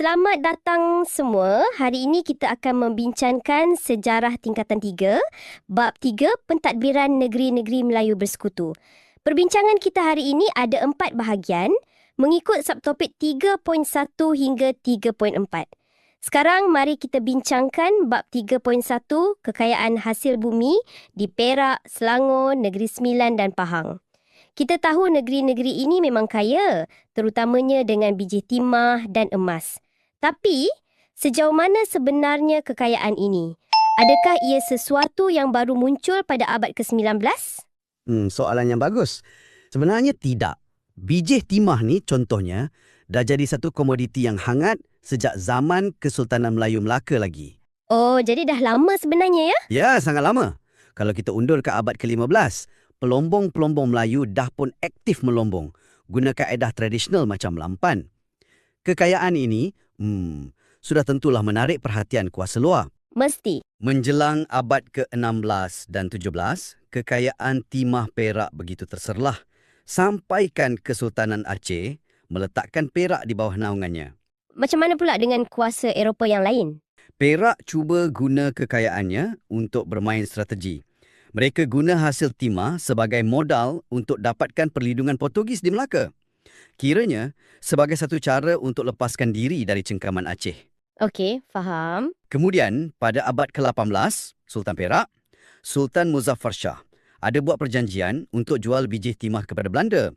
Selamat datang semua. Hari ini kita akan membincangkan sejarah tingkatan 3, bab 3 pentadbiran negeri-negeri Melayu bersekutu. Perbincangan kita hari ini ada 4 bahagian mengikut subtopik 3.1 hingga 3.4. Sekarang mari kita bincangkan bab 3.1 kekayaan hasil bumi di Perak, Selangor, Negeri Sembilan dan Pahang. Kita tahu negeri-negeri ini memang kaya, terutamanya dengan biji timah dan emas. Tapi, sejauh mana sebenarnya kekayaan ini? Adakah ia sesuatu yang baru muncul pada abad ke-19? Soalan yang bagus. Sebenarnya tidak. Biji timah ni contohnya dah jadi satu komoditi yang hangat sejak zaman Kesultanan Melayu Melaka lagi. Oh, jadi dah lama sebenarnya ya? Ya, sangat lama. Kalau kita undur ke abad ke-15, pelombong-pelombong Melayu dah pun aktif melombong, guna kaedah tradisional macam lampan. Kekayaan ini, sudah tentulah menarik perhatian kuasa luar. Mesti. Menjelang abad ke-16 dan 17, kekayaan timah Perak begitu terserlah, sampaikan Kesultanan Aceh meletakkan Perak di bawah naungannya. Macam mana pula dengan kuasa Eropah yang lain? Perak cuba guna kekayaannya untuk bermain strategi. Mereka guna hasil timah sebagai modal untuk dapatkan perlindungan Portugis di Melaka. Kiranya sebagai satu cara untuk lepaskan diri dari cengkaman Aceh. Okey, faham. Kemudian, pada abad ke-18, Sultan Perak, Sultan Muzaffar Shah, ada buat perjanjian untuk jual biji timah kepada Belanda.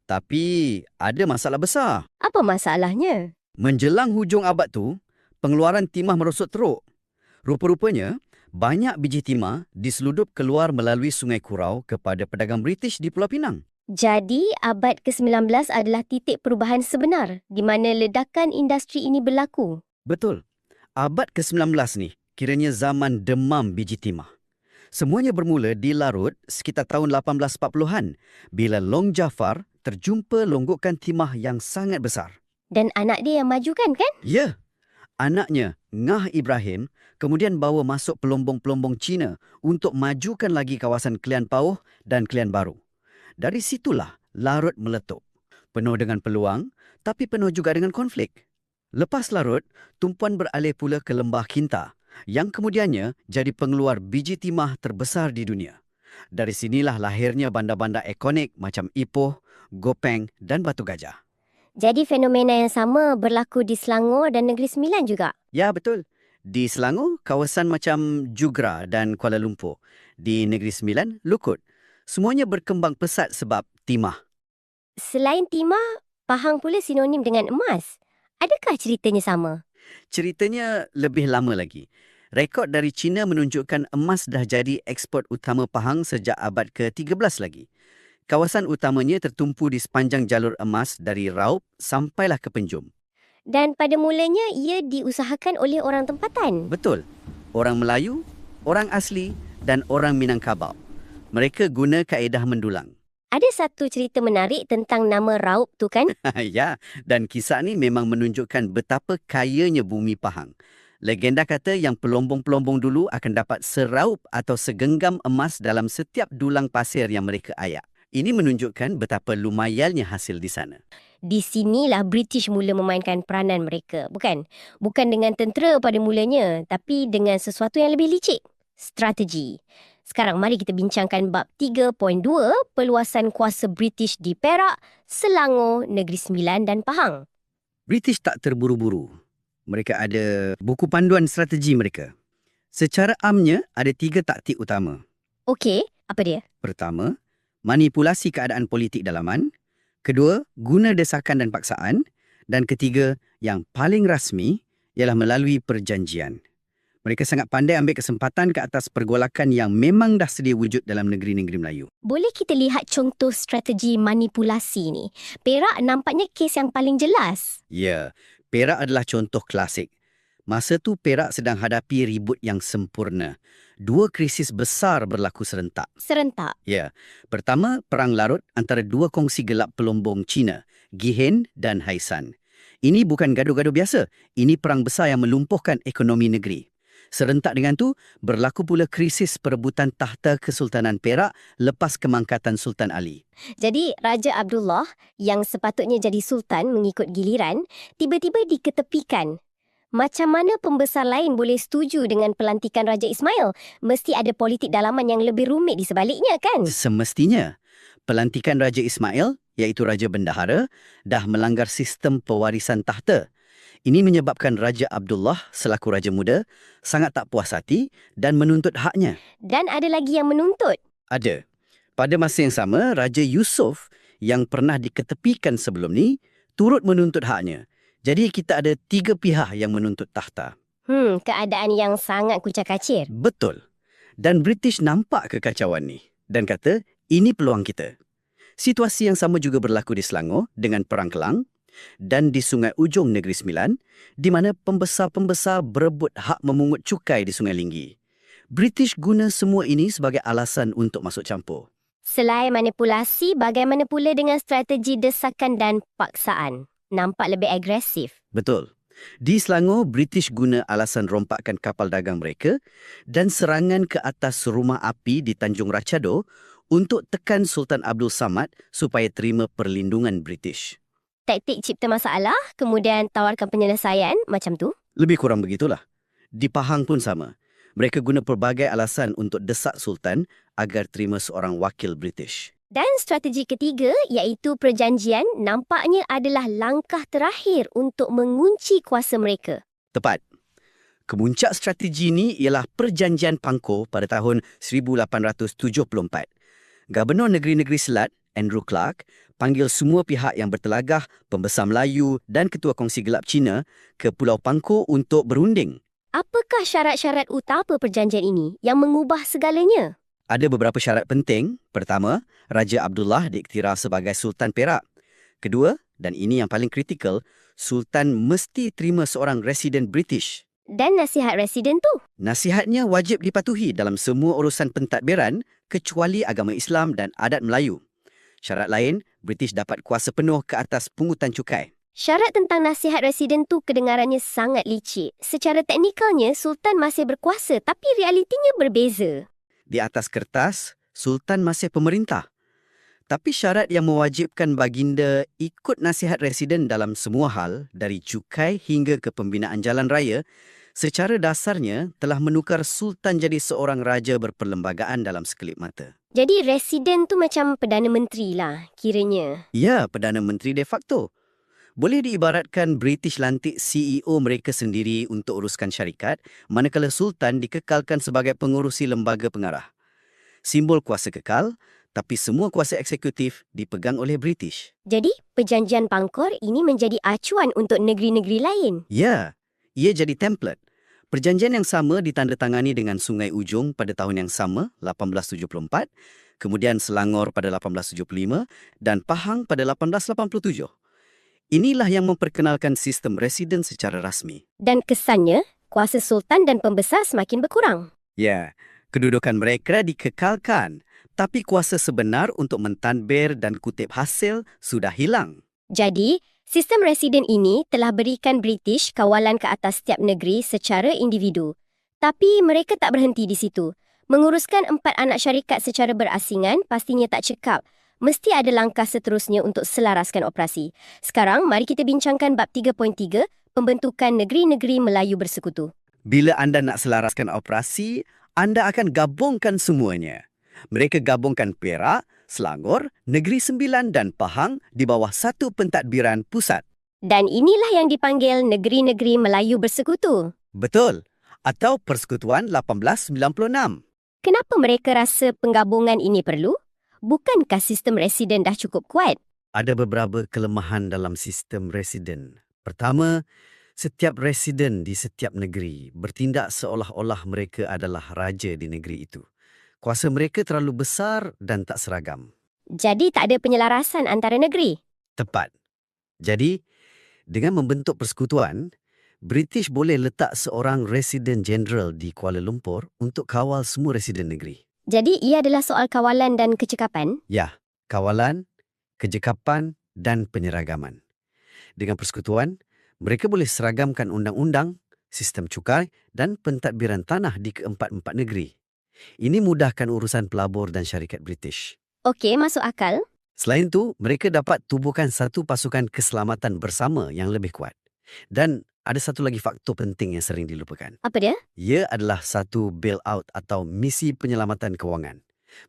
Tapi, ada masalah besar. Apa masalahnya? Menjelang hujung abad tu, pengeluaran timah merosot teruk. Rupa-rupanya, banyak biji timah diseludup keluar melalui Sungai Kurau kepada pedagang British di Pulau Pinang. Jadi, abad ke-19 adalah titik perubahan sebenar di mana ledakan industri ini berlaku. Betul. Abad ke-19 ni kiranya zaman demam biji timah. Semuanya bermula di Larut sekitar tahun 1840-an bila Long Jafar terjumpa longgokan timah yang sangat besar. Dan anak dia yang majukan kan? Ya. Anaknya, Ngah Ibrahim, kemudian bawa masuk pelombong-pelombong Cina untuk majukan lagi kawasan Kelian Pauh dan Kelian Baru. Dari situlah Larut meletup. Penuh dengan peluang, tapi penuh juga dengan konflik. Lepas Larut, tumpuan beralih pula ke Lembah Kinta, yang kemudiannya jadi pengeluar biji timah terbesar di dunia. Dari sinilah lahirnya bandar-bandar ikonik macam Ipoh, Gopeng dan Batu Gajah. Jadi fenomena yang sama berlaku di Selangor dan Negeri Sembilan juga? Ya, betul. Di Selangor, kawasan macam Jugra dan Kuala Lumpur. Di Negeri Sembilan, Lukut. Semuanya berkembang pesat sebab timah. Selain timah, Pahang pula sinonim dengan emas. Adakah ceritanya sama? Ceritanya lebih lama lagi. Rekod dari China menunjukkan emas dah jadi ekspor utama Pahang sejak abad ke-13 lagi. Kawasan utamanya tertumpu di sepanjang jalur emas dari Raub sampailah ke Penjum. Dan pada mulanya ia diusahakan oleh orang tempatan. Betul. Orang Melayu, orang asli dan orang Minangkabau. Mereka guna kaedah mendulang. Ada satu cerita menarik tentang nama Raub tu kan? Ya, dan kisah ni memang menunjukkan betapa kayanya bumi Pahang. Legenda kata yang pelombong-pelombong dulu akan dapat seraup atau segenggam emas dalam setiap dulang pasir yang mereka ayak. Ini menunjukkan betapa lumayannya hasil di sana. Di sinilah British mula memainkan peranan mereka, bukan? Bukan dengan tentera pada mulanya, tapi dengan sesuatu yang lebih licik. Strategi. Sekarang mari kita bincangkan bab 3.2 peluasan kuasa British di Perak, Selangor, Negeri Sembilan dan Pahang. British tak terburu-buru. Mereka ada buku panduan strategi mereka. Secara amnya, ada 3 taktik utama. Okey, apa dia? Pertama, manipulasi keadaan politik dalaman. Kedua, guna desakan dan paksaan. Dan ketiga, yang paling rasmi, ialah melalui perjanjian. Mereka sangat pandai ambil kesempatan ke atas pergolakan yang memang dah sedia wujud dalam negeri-negeri Melayu. Boleh kita lihat contoh strategi manipulasi ni? Perak nampaknya kes yang paling jelas. Ya, Perak adalah contoh klasik. Masa tu Perak sedang hadapi ribut yang sempurna. 2 krisis besar berlaku serentak. Serentak? Ya, pertama Perang Larut antara 2 kongsi gelap pelombong Cina, Gihen dan Haisan. Ini bukan gaduh-gaduh biasa. Ini perang besar yang melumpuhkan ekonomi negeri. Serentak dengan tu, berlaku pula krisis perebutan takhta Kesultanan Perak lepas kemangkatan Sultan Ali. Jadi, Raja Abdullah yang sepatutnya jadi sultan mengikut giliran, tiba-tiba diketepikan. Macam mana pembesar lain boleh setuju dengan pelantikan Raja Ismail? Mesti ada politik dalaman yang lebih rumit di sebaliknya, kan? Semestinya, pelantikan Raja Ismail, iaitu Raja Bendahara, dah melanggar sistem pewarisan takhta. Ini menyebabkan Raja Abdullah selaku Raja Muda sangat tak puas hati dan menuntut haknya. Dan ada lagi yang menuntut. Ada. Pada masa yang sama, Raja Yusof yang pernah diketepikan sebelum ni turut menuntut haknya. Jadi kita ada 3 pihak yang menuntut takhta. Keadaan yang sangat kucak-kacir. Betul. Dan British nampak kekacauan ni dan kata ini peluang kita. Situasi yang sama juga berlaku di Selangor dengan Perang Kelang dan di Sungai Ujong Negeri Sembilan, di mana pembesar-pembesar berebut hak memungut cukai di Sungai Linggi. British guna semua ini sebagai alasan untuk masuk campur. Selain manipulasi, bagaimana pula dengan strategi desakan dan paksaan? Nampak lebih agresif. Betul. Di Selangor, British guna alasan rompakan kapal dagang mereka dan serangan ke atas rumah api di Tanjung Ratchado untuk tekan Sultan Abdul Samad supaya terima perlindungan British. Taktik cipta masalah, kemudian tawarkan penyelesaian, macam tu? Lebih kurang begitulah. Di Pahang pun sama. Mereka guna pelbagai alasan untuk desak Sultan agar terima seorang wakil British. Dan strategi ketiga, iaitu perjanjian, nampaknya adalah langkah terakhir untuk mengunci kuasa mereka. Tepat. Kemuncak strategi ini ialah Perjanjian Pangkor pada tahun 1874. Gubernur Negeri-Negeri Selat, Andrew Clark, panggil semua pihak yang bertelagah, pembesar Melayu dan ketua Kongsi Gelap Cina ke Pulau Pangkor untuk berunding. Apakah syarat-syarat utama perjanjian ini yang mengubah segalanya? Ada beberapa syarat penting. Pertama, Raja Abdullah diiktiraf sebagai Sultan Perak. Kedua, dan ini yang paling kritikal, Sultan mesti terima seorang residen British. Dan nasihat residen tu? Nasihatnya wajib dipatuhi dalam semua urusan pentadbiran kecuali agama Islam dan adat Melayu. Syarat lain, British dapat kuasa penuh ke atas pungutan cukai. Syarat tentang nasihat residen tu kedengarannya sangat licik. Secara teknikalnya, Sultan masih berkuasa tapi realitinya berbeza. Di atas kertas, Sultan masih pemerintah. Tapi syarat yang mewajibkan baginda ikut nasihat residen dalam semua hal, dari cukai hingga ke pembinaan jalan raya, secara dasarnya telah menukar Sultan jadi seorang raja berperlembagaan dalam sekelip mata. Jadi residen tu macam Perdana Menteri lah, kiranya. Ya, Perdana Menteri de facto. Boleh diibaratkan British lantik CEO mereka sendiri untuk uruskan syarikat, manakala Sultan dikekalkan sebagai pengurusi lembaga pengarah. Simbol kuasa kekal, tapi semua kuasa eksekutif dipegang oleh British. Jadi, Perjanjian Pangkor ini menjadi acuan untuk negeri-negeri lain. Ya, ia jadi template. Perjanjian yang sama ditandatangani dengan Sungai Ujong pada tahun yang sama, 1874, kemudian Selangor pada 1875 dan Pahang pada 1887. Inilah yang memperkenalkan sistem residen secara rasmi. Dan kesannya, kuasa Sultan dan pembesar semakin berkurang. Ya, kedudukan mereka dikekalkan, tapi kuasa sebenar untuk mentadbir dan kutip hasil sudah hilang. Jadi, sistem residen ini telah berikan British kawalan ke atas setiap negeri secara individu. Tapi mereka tak berhenti di situ. Menguruskan 4 anak syarikat secara berasingan pastinya tak cekap. Mesti ada langkah seterusnya untuk selaraskan operasi. Sekarang, mari kita bincangkan bab 3.3, pembentukan negeri-negeri Melayu bersekutu. Bila anda nak selaraskan operasi, anda akan gabungkan semuanya. Mereka gabungkan Perak, Selangor, Negeri Sembilan dan Pahang di bawah satu pentadbiran pusat. Dan inilah yang dipanggil negeri-negeri Melayu bersekutu. Betul. Atau Persekutuan 1896. Kenapa mereka rasa penggabungan ini perlu? Bukankah sistem residen dah cukup kuat? Ada beberapa kelemahan dalam sistem residen. Pertama, setiap residen di setiap negeri bertindak seolah-olah mereka adalah raja di negeri itu. Kuasa mereka terlalu besar dan tak seragam. Jadi tak ada penyelarasan antara negeri. Tepat. Jadi, dengan membentuk persekutuan, British boleh letak seorang residen jeneral di Kuala Lumpur untuk kawal semua residen negeri. Jadi ia adalah soal kawalan dan kecekapan? Ya, kawalan, kejekapan dan penyeragaman. Dengan persekutuan, mereka boleh seragamkan undang-undang, sistem cukai dan pentadbiran tanah di keempat-empat negeri. Ini mudahkan urusan pelabur dan syarikat British. Okey, masuk akal. Selain itu, mereka dapat tubuhkan satu pasukan keselamatan bersama yang lebih kuat. Dan ada satu lagi faktor penting yang sering dilupakan. Apa dia? Ia adalah satu bailout atau misi penyelamatan kewangan.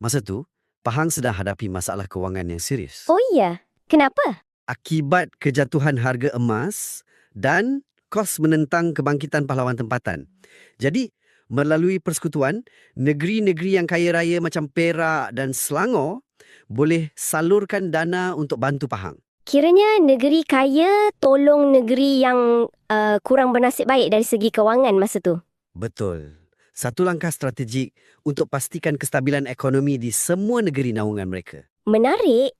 Masa tu, Pahang sedang hadapi masalah kewangan yang serius. Oh iya, kenapa? Akibat kejatuhan harga emas dan kos menentang kebangkitan pahlawan tempatan. Jadi, melalui persekutuan, negeri-negeri yang kaya raya macam Perak dan Selangor boleh salurkan dana untuk bantu Pahang. Kiranya negeri kaya tolong negeri yang kurang bernasib baik dari segi kewangan masa tu. Betul. Satu langkah strategik untuk pastikan kestabilan ekonomi di semua negeri naungan mereka. Menarik.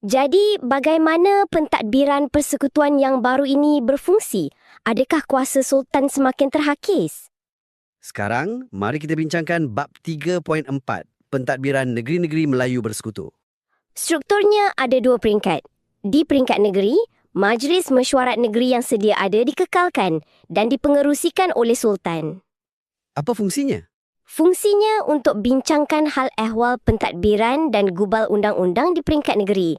Jadi, bagaimana pentadbiran persekutuan yang baru ini berfungsi? Adakah kuasa Sultan semakin terhakis? Sekarang, mari kita bincangkan bab 3.4, pentadbiran negeri-negeri Melayu bersekutu. Strukturnya ada 2 peringkat. Di peringkat negeri, Majlis Mesyuarat Negeri yang sedia ada dikekalkan dan dipengerusikan oleh Sultan. Apa fungsinya? Fungsinya untuk bincangkan hal ehwal pentadbiran dan gubal undang-undang di peringkat negeri.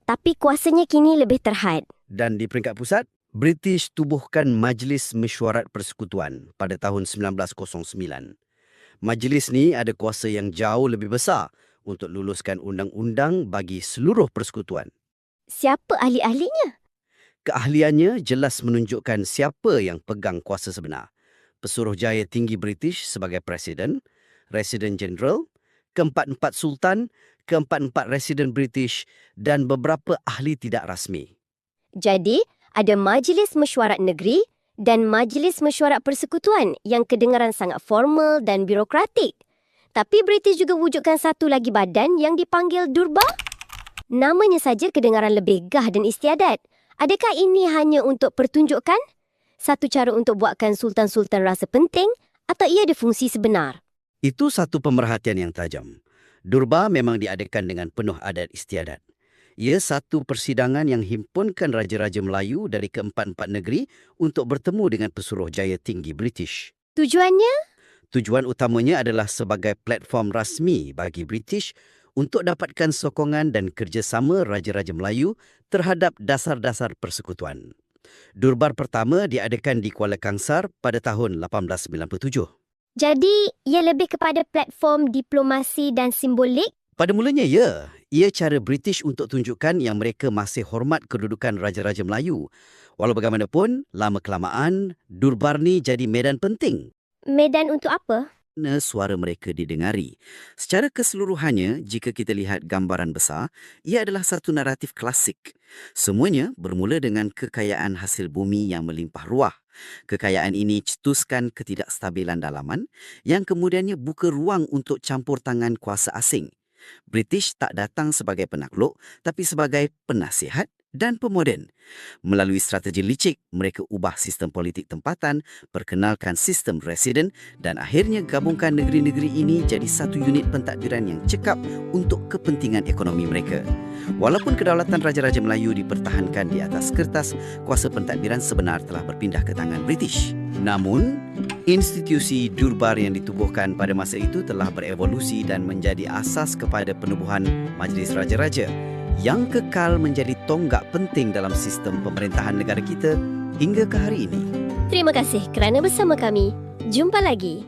Tapi kuasanya kini lebih terhad. Dan di peringkat pusat, British tubuhkan Majlis Mesyuarat Persekutuan pada tahun 1909. Majlis ni ada kuasa yang jauh lebih besar untuk luluskan undang-undang bagi seluruh persekutuan. Siapa ahli-ahlinya? Keahliannya jelas menunjukkan siapa yang pegang kuasa sebenar. Pesuruhjaya tinggi British sebagai Presiden, Residen Jeneral, keempat-empat Sultan, keempat-empat Residen British dan beberapa ahli tidak rasmi. Jadi, ada Majlis Mesyuarat Negeri dan Majlis Mesyuarat Persekutuan yang kedengaran sangat formal dan birokratik. Tapi British juga wujudkan satu lagi badan yang dipanggil Durbar. Namanya saja kedengaran lebih gah dan istiadat. Adakah ini hanya untuk pertunjukan? Satu cara untuk buatkan sultan-sultan rasa penting atau ia ada fungsi sebenar? Itu satu pemerhatian yang tajam. Durbar memang diadakan dengan penuh adat istiadat. Ia satu persidangan yang himpunkan raja-raja Melayu dari keempat-empat negeri untuk bertemu dengan Pesuruhjaya tinggi British. Tujuannya? Tujuan utamanya adalah sebagai platform rasmi bagi British untuk dapatkan sokongan dan kerjasama raja-raja Melayu terhadap dasar-dasar persekutuan. Durbar pertama diadakan di Kuala Kangsar pada tahun 1897. Jadi, ia lebih kepada platform diplomasi dan simbolik? Pada mulanya, ya. Ia cara British untuk tunjukkan yang mereka masih hormat kedudukan raja-raja Melayu. Walau bagaimanapun, lama-kelamaan, Durbar ni jadi medan penting. Medan untuk apa? Suara mereka didengari. Secara keseluruhannya, jika kita lihat gambaran besar, ia adalah satu naratif klasik. Semuanya bermula dengan kekayaan hasil bumi yang melimpah ruah. Kekayaan ini cetuskan ketidakstabilan dalaman yang kemudiannya buka ruang untuk campur tangan kuasa asing. British tak datang sebagai penakluk, tapi sebagai penasihat dan pemoden. Melalui strategi licik, mereka ubah sistem politik tempatan, perkenalkan sistem residen dan akhirnya gabungkan negeri-negeri ini jadi satu unit pentadbiran yang cekap untuk kepentingan ekonomi mereka. Walaupun kedaulatan Raja-Raja Melayu dipertahankan di atas kertas, kuasa pentadbiran sebenar telah berpindah ke tangan British. Namun, institusi Durbar yang ditubuhkan pada masa itu telah berevolusi dan menjadi asas kepada penubuhan Majlis Raja-Raja yang kekal menjadi tonggak penting dalam sistem pemerintahan negara kita hingga ke hari ini. Terima kasih kerana bersama kami. Jumpa lagi.